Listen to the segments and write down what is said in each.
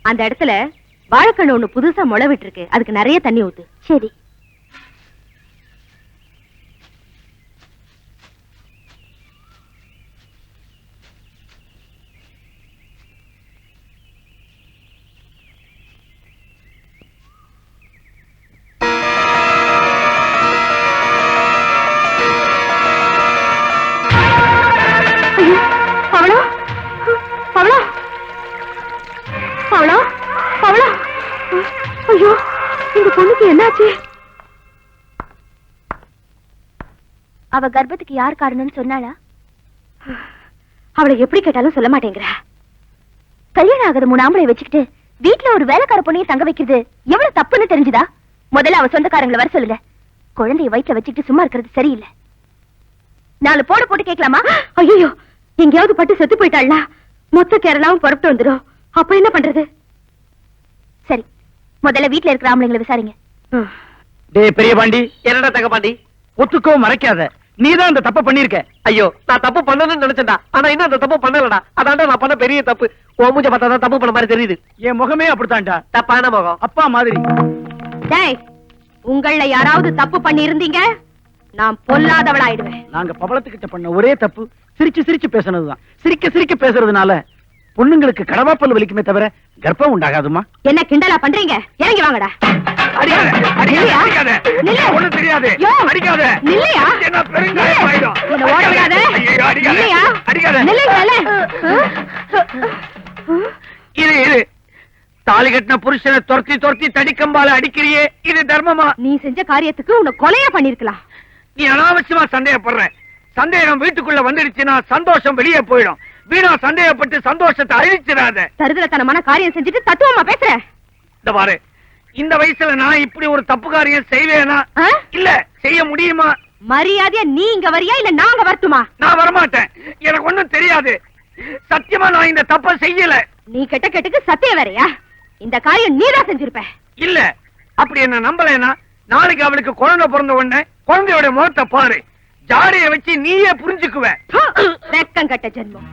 அந்த இடத்துல வாழைக்கண்ணு ஒண்ணு புதுசா முளை விட்டுருக்கு. அதுக்கு நிறைய தண்ணி ஊத்து. சரி. ஐயோ, இந்த பொண்ணுக்கு என்னாச்சு? அவ கர்ப்பத்துக்கு யார் காரணம்னு சொன்னாளா? அவளை எப்படி கேட்டாலும் சொல்ல மாட்டேங்கிற. கல்யாணம் ஆகாத 3 ஆம்பளை வச்சுக்கிட்டு வீட்டுல ஒரு வேலைக்கார பொண்ணையை தங்க வைக்கிறது எவ்வளவு தப்புன்னு தெரிஞ்சுதா? முதல்ல அவ சொந்தக்காரங்களை வர சொல்லுங்க. குழந்தைய வயிற்றுல வச்சுக்கிட்டு சும்மா இருக்கிறது சரியில்லை. 4 போட்டு கேட்கலாமா? ஐயோ, எங்கேயாவது பட்டு செத்து போயிட்டாளா? மொத்த கேரளாவும் புறப்பட்டு வந்துடும். அப்ப என்ன பண்றது? சரி, முதல்ல வீட்டுல இருக்கிற ஆம்பளைங்களை விசாரிங்க. டேய் பெரிய பாண்டி, என்னடா தங்க பாண்டி? ஒத்துக்கோ, மறைக்காத. நீதான் இந்த தப்பு பண்ணிருக்க. ஐயோ, நான் தப்பு பண்ணணும்னு நினைச்சேன்டா. ஆனா இன்னும் அந்த தப்பு பண்ணலடா. அதான்டா நான் பண்ண பெரிய தப்பு. உன் மூஞ்ச பார்த்தா தான் தப்பு பண்ண மாதிரி தெரியுது. என் முகமே அப்படித்தான்டா. தப்பான முகம், அப்பா மாதிரி. டேய், உங்கள யாராவது தப்பு பண்ணி இருந்தீங்க, நான் பொல்லாதவளாயிடுவேன். நாங்க பவளத்துக்கிட்ட பண்ண ஒரே தப்பு சிரிச்சு சிரிச்சு பேசுனதுதான். சிரிக்க சிரிக்க பேசுறதுனால பொண்ணுங்களுக்கு கடவாப்பல் வலிக்குமே தவிர கர்ப்பம் உண்டாகாதுமா. என்ன கிண்டலா பண்றீங்க? இறங்கி வாங்கடா. தாலி கட்டின புருஷனை துரத்தி துரத்தி தடிக்கம்பால அடிக்கிறியே, இது தர்மமா? நீ செஞ்ச காரியத்துக்கு உன்னை கொலையா பண்ணிருக்கலாம். நீ அனாவசியமா சந்தேகப்படுற. சந்தேகம் வீட்டுக்குள்ள வந்துடுச்சுன்னா சந்தோஷம் வெளியே போயிடும். வீணா சந்தேகப்பட்டு சந்தோஷத்தை அழிச்சிடாத. தருதலத்தனமான காரியம் செஞ்சுட்டு தத்துவமா பேசுற. இந்த பாரு, இந்த வயசுல நான் இப்படி ஒரு தப்பு காரியம் செய்வேனா? இல்ல, செய்ய முடியுமா? மரியாதையா நீ இங்க வரியா இல்ல நாங்க வரட்டுமா? நான் வரமாட்டேன். எனக்கு ஒண்ணும் தெரியாது. சத்தியமா நான் இந்த தப்ப செய்யல. நீ கெட்ட கெட்டுக்கு சத்தியம் வேறையா? இந்த காரியம் நீதான் செஞ்சிருப்ப. இல்ல, அப்படி என்ன நம்பலனா நாளைக்கு அவளுக்கு குழந்தை பிறந்த உடனே குழந்தையோட முகத்தை பாரு. ஜாடைய வச்சு நீயே புரிஞ்சுக்குவ. வெக்கம் கட்ட ஜென்மம்.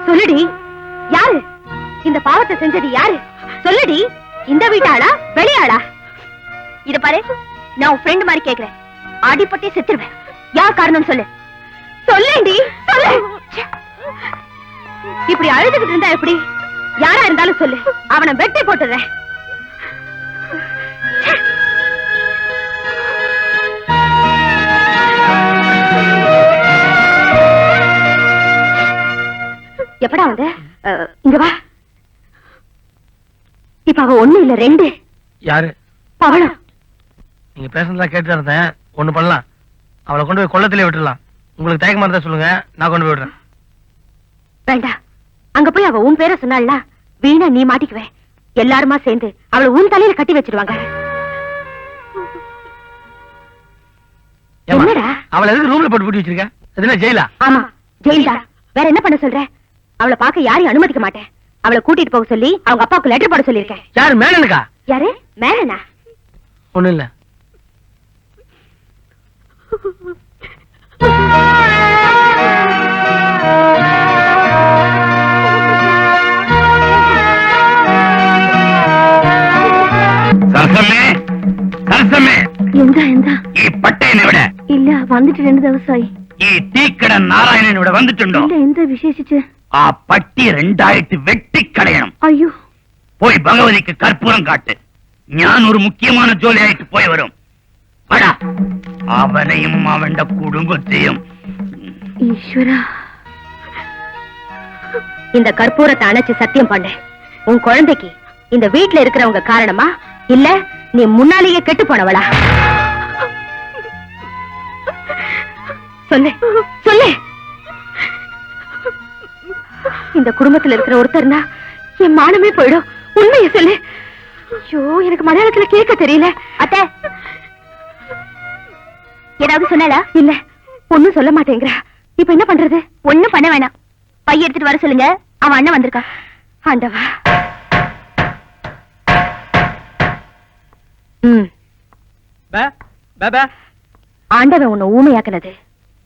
சொல்லுடி, யாரு இந்த பாவத்தை செஞ்சது? யாரு சொல்லுடி. இந்த வீட்டாளா வெளியாளா? இத பாரு, நான் உன் ஃப்ரெண்ட் மாதிரி கேக்குறேன். அடிப்பட்டே செத்துருவேன். யார் காரணம் சொல்லு. சொல்லேண்டி, சொல்லு. இப்படி அழுதுகிட்டு இருந்தா எப்படி? யாரா இருந்தாலும் சொல்லு, அவனை வெட்டி போட்டுறேன். எப்படா வந்து இங்க வா. இப்ப அவ 1 இல்ல 2. யாரு? பவளம். நீங்க பேசுறதெல்லாம் கேட்டு இருந்தேன். ஒண்ணு பண்ணலாம், அவளை கொண்டு போய் கொள்ளத்திலே விட்டுலாம். உங்களுக்கு தயக்கமா இருந்தா சொல்லுங்க, நான் கொண்டு போய் விடுறேன். வேண்டாம், அங்க போய் அவ உன் பேரை சொன்னாள்ல, வீணா நீ மாட்டிக்குவே. எல்லாருமா சேர்ந்து அவளை உன் தலையில கட்டி வச்சிருவாங்க. என்னடா அவளை எதுக்கு ரூம்ல போட்டு பூட்டி வச்சிருக்க? அது என்ன ஜெயிலா? ஆமா, ஜெயில் தான். வேற என்ன பண்ண சொல்ற? அவளை பார்க்க யாரையும் அனுமதிக்க மாட்டேன். அவளை கூட்டிட்டு போக சொல்லி அவங்க அப்பாவுக்கு லெட்டர் போட சொல்லிருக்கேன். யாரு? மேனனுக்கா? யாரு? மேனனா? ஒண்ணு இல்ல. சரசமே, சரசமே. എന്താ ഈ പട്ടേനെ ഇവിടെ ഇല്ല, വന്നിട്ട് 2 ദിവസമായി. ഈ തീക്കട നാരായണൻ ഇവിടെ വന്നിട്ടുണ്ടോ? ഇല്ല, എന്താ വിശേഷിച്ച്? ആ പട്ടി 2 വെട്ടിക്കളയണം. അയ്യോ, പോയി ഭഗവതിക്ക് കർപ്പൂരം കാട്ട്. ഞാൻ ഒരു മുഖ്യமான ജോലിയായിട്ട് പോയി വരും. വടാ, അവനെയും അവന്റെ കുടുംബത്തെയും. ஈஸ்வரா, இந்த கற்பூரத்தை அணைச்சு சத்தியம் பண்ணு. உன் குழந்தைக்கு இந்த வீட்டுல இருக்கிறவங்க காரணமா இல்ல நீ முன்னாலேயே கெட்டு போனவளா? சொல்லு, சொல்லு. இந்த குடும்பத்துல இருக்கிற ஒருத்தர்னா என் மானமே போயிடும். உண்மையை சொல்லு. ஐயோ, எனக்கு மலையாளத்துல கேட்க தெரியல. அத்தை, ஏதாவது சொன்னாலா? இல்ல, ஒண்ணும் சொல்ல மாட்டேங்கிற. இப்ப என்ன பண்றது? ஒண்ணும் பண்ண வேணாம். பைய எடுத்துட்டு வர சொல்லுங்க, அவன் அண்ணன் வந்திருக்கா. ஆண்டவா. பாபா ஆண்டவன் உன்னை ஊமையாக்குனது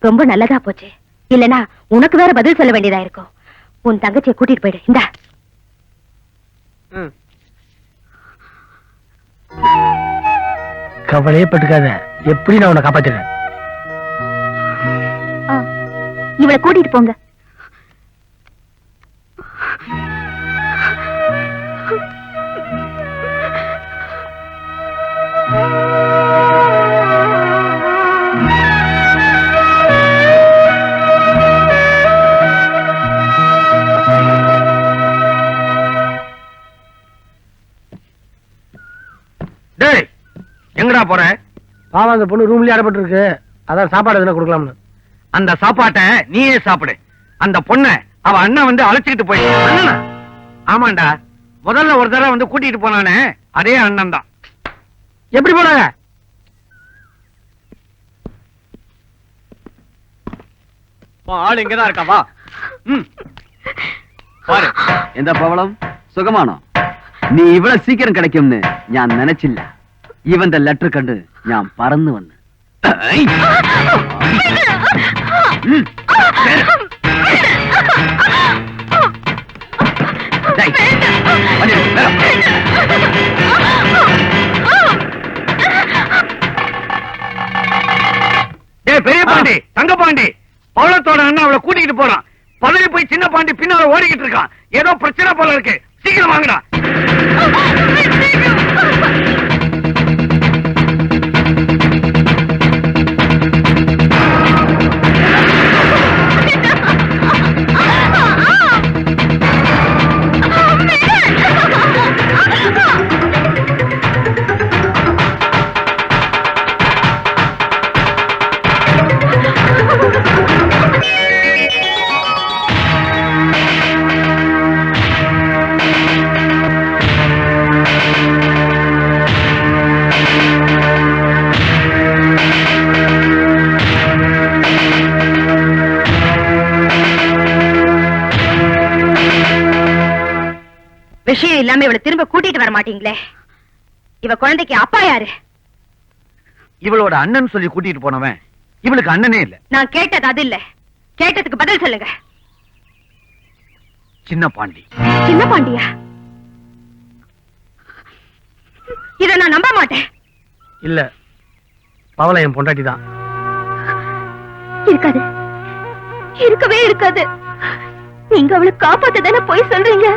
ரொம்ப நல்லதா போச்சு. இல்லனா உனக்கு வேற பதில் சொல்ல வேண்டியதா இருக்கும். உன் தங்கச்சியை கூட்டிட்டு போயிடு. இந்தா. கவலையே பட்டுக்காத, எப்படி நான் உன்னை காப்பாத்துறேன். இவளை கூட்டிட்டு போங்க. டேய், எங்கடா போற? பாவம், அந்த பொண்ணு ரூம்லயே அடப்பட்டு இருக்கு. அதான் சாப்பாடு எதுனா கொடுக்கலாம்னு. அந்த சாப்பாட்டை நீயே சாப்பிடு. அந்த பொண்ணை அவ அண்ணன் வந்து அழைச்சிக்கிட்டு போய். அண்ணனா? ஆமாண்டா, முதல்ல ஒரு தடவை வந்து கூட்டிட்டு போனானே, அதே அண்ணன் தான். எப்படி போனாங்க? ஆள் இங்கதான் இருக்கா, வா. பாரு. எந்த பவளம் സുഖമാണോ? നീ ഇവിടെ സീക്കിരം കിടക്കുമെന്ന് ഞാൻ നനച്ചില്ല. ഇവന്റെ ലെറ്റർ കണ്ട് ഞാൻ പറന്നു വന്ന്. பெரிய பாண்டி, தங்க பாண்டி, பவளத்தோட அண்ணன் அவளை கூட்டிட்டு போறான். பதவி போய் சின்ன பாண்டி பின்னால ஓடிக்கிட்டு இருக்கான். ஏதோ பிரச்சனை போல இருக்கு. சீக்கிரம் வாங்கடா. விஷயம் இல்லாம இவளை திரும்ப கூட்டிட்டு வர மாட்டீங்களே. இவ குழந்தைக்கு அப்பா யாரு? இவளோட அண்ணன் சொல்லி கூட்டிட்டு போனவன் இவளுக்கு அண்ணனே இல்ல. நான் கேட்டது அது இல்ல. கேட்டதுக்கு பதில் சொல்லுங்க. சின்ன பாண்டி. சின்ன பாண்டியா? இத நான் நம்ப மாட்டேன். இல்ல, பவள என் பொண்டாட்டி தான். இருக்காது, இருக்கவே இருக்காது. நீங்க அவளை காப்பாத்த தானே போய் சொல்றீங்க.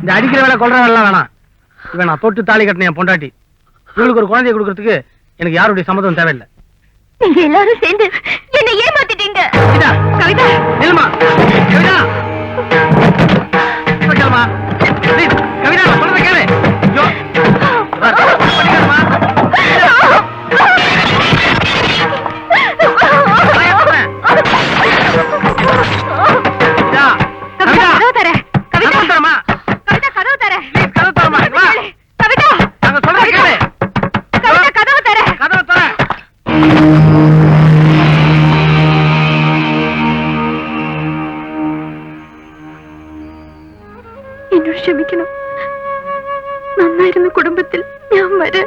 இந்த அடிக்கிற வேலை கொள்ற வேலை வேணாம். இவன் நான் தொட்டு தாலி கட்டின என் பொண்டாட்டி. இவளுக்கு ஒரு குழந்தைய கொடுக்கறதுக்கு எனக்கு யாருடைய சம்மதம் தேவையில்லை. நீங்க எல்லாரும் சேர்ந்து என்னை ஏமாத்திட்டீங்க. கவிதா, கவிதா, நில்லுமா. கவிதா, கேளுமா. ப்ளீஸ், கவிதா, நான் சொல்றதை கேளு. ஐயோ, பண்ணிக்கிறமா. கதவு தர. கவிதா, தரமா. கவிதா, கதவு தர. ப்ளீஸ், கதவு தரமா. வா. கவிதா, நாங்க சொல்றதை கேளு. கவிதா, கதவு தர. கதவு தர. എന്നോട് ക്ഷമിക്കണം. നന്നായിരുന്ന കുടുംബത്തിൽ ഞാൻ വരെ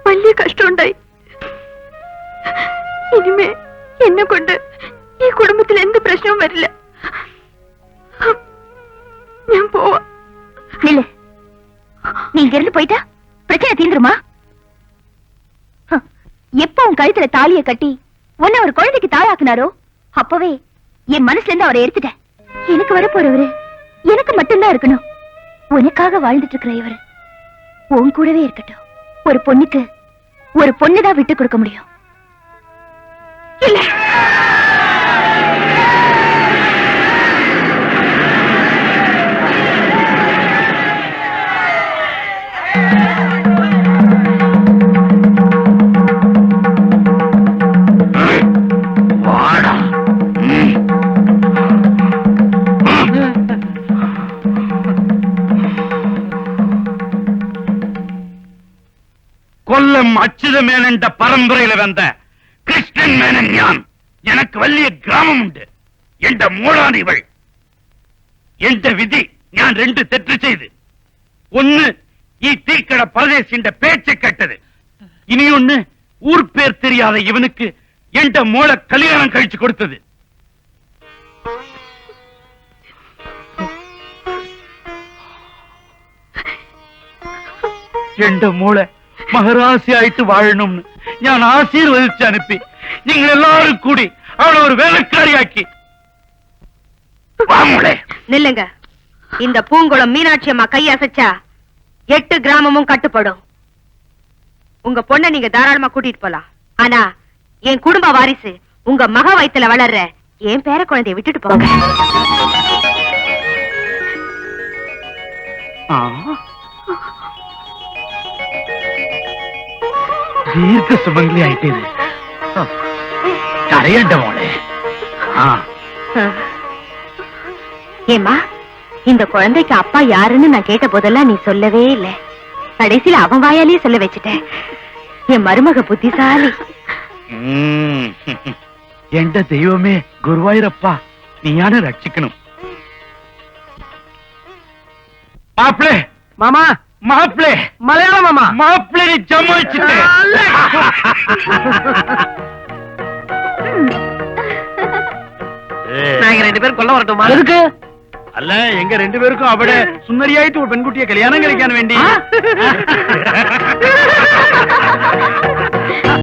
വലിയ കഷ്ടമുണ്ടായി. ഇനിമേ എന്നെ കൊണ്ട് ഈ കുടുംബത്തിൽ എന്ത് പ്രശ്നവും വരില്ല. ഞാൻ പോവാ. നില്ല്. நீ இங்க இருந்து போயிட்டா பிரச்சனை தீந்துருமா? எப்ப உன் கழுத்துல தாலியை கட்டி உன்னை ஒரு குழந்தைக்கு தாயாக்குனாரோ அப்பவே என் மனசுல இருந்து அவரை எடுத்துட்டேன். எனக்கு வர போறவரு எனக்கு மட்டும்தான் இருக்கணும். உனக்காக வாழ்ந்துட்டு இருக்கிற இவரு உன் கூடவே இருக்கட்டும். ஒரு பொண்ணுக்கு ஒரு பொண்ணுதான் விட்டு கொடுக்க முடியும். இல்ல, കൊല്ലം അച്യുതമേനന്റെ പരമ്പരയിൽ വന്ന കൃഷ്ണൻ മേനൻ ഞാൻ എനക്ക് വലിയ ഗ്രാമമുണ്ട് എന്റെ മോളാണ് ഇവൾ എന്റെ വിധി ഞാൻ രണ്ട് തെറ്റ് ചെയ്ത് ഒന്ന് ഈ തീക്കട പരദേശിന്റെ പേച്ച് കേട്ടത് ഇനിയൊന്ന് ഊർ പേർ தெரியாத ഇവനുക്ക് എന്റെ മോളെ കല്യാണം കഴിച്ചു കൊടുത്തത് എന്റെ മോളെ മഹാരാശിയായിട്ട് വാഴണമെന്ന് ഞാൻ ആശീർവദിച്ച് അനുപ്പി നിങ്ങൾ എല്ലാവരും കൂടി അവളെ ഒരു വേലക്കാരിയാക്കി வாங்களே நில்லுங்க இந்த பூங்குளம் மீனாட்சி அம்மா கை அசைச்சா 8 கிராமமும் கட்டுப்படும் உங்க பொண்ணை நீங்க தாராளமா கூட்டிட்டு போலாம் ஆனா என் குடும்ப வாரிசு உங்க மக வயித்துல வளர்ற என் பேர குழந்தைய விட்டுட்டு போங்க ദീർഘ സുമംഗലി ആയിട്ടേത് കരയണ്ട മോളെ ஏமா இந்த குழந்தைக்கு அப்பா யாருன்னு நான் கேட்ட போதெல்லாம் நீ சொல்லவே இல்ல கடைசியில அவன் வாயாலேயே சொல்ல வச்சுட்டேன் என் மருமக புத்திசாலி എന്റെ ദൈവമേ ഗുരുവായൂരപ്പ നീയാണ് രക്ഷിക്കണം മാപ്പിളെ மாமா മാപ്പിളെ மலையாள மாமா മാപ്പിളെ ജമിച്ചിട്ട് நாங்க 2 பேரும் கொல்ல வரட்டுமா எதுக்கு അല്ല എങ്ക രണ്ടുപേർക്കും അവിടെ സുന്ദരിയായിട്ട് ഒരു പെൺകുട്ടിയെ കല്യാണം കഴിക്കാൻ വേണ്ടി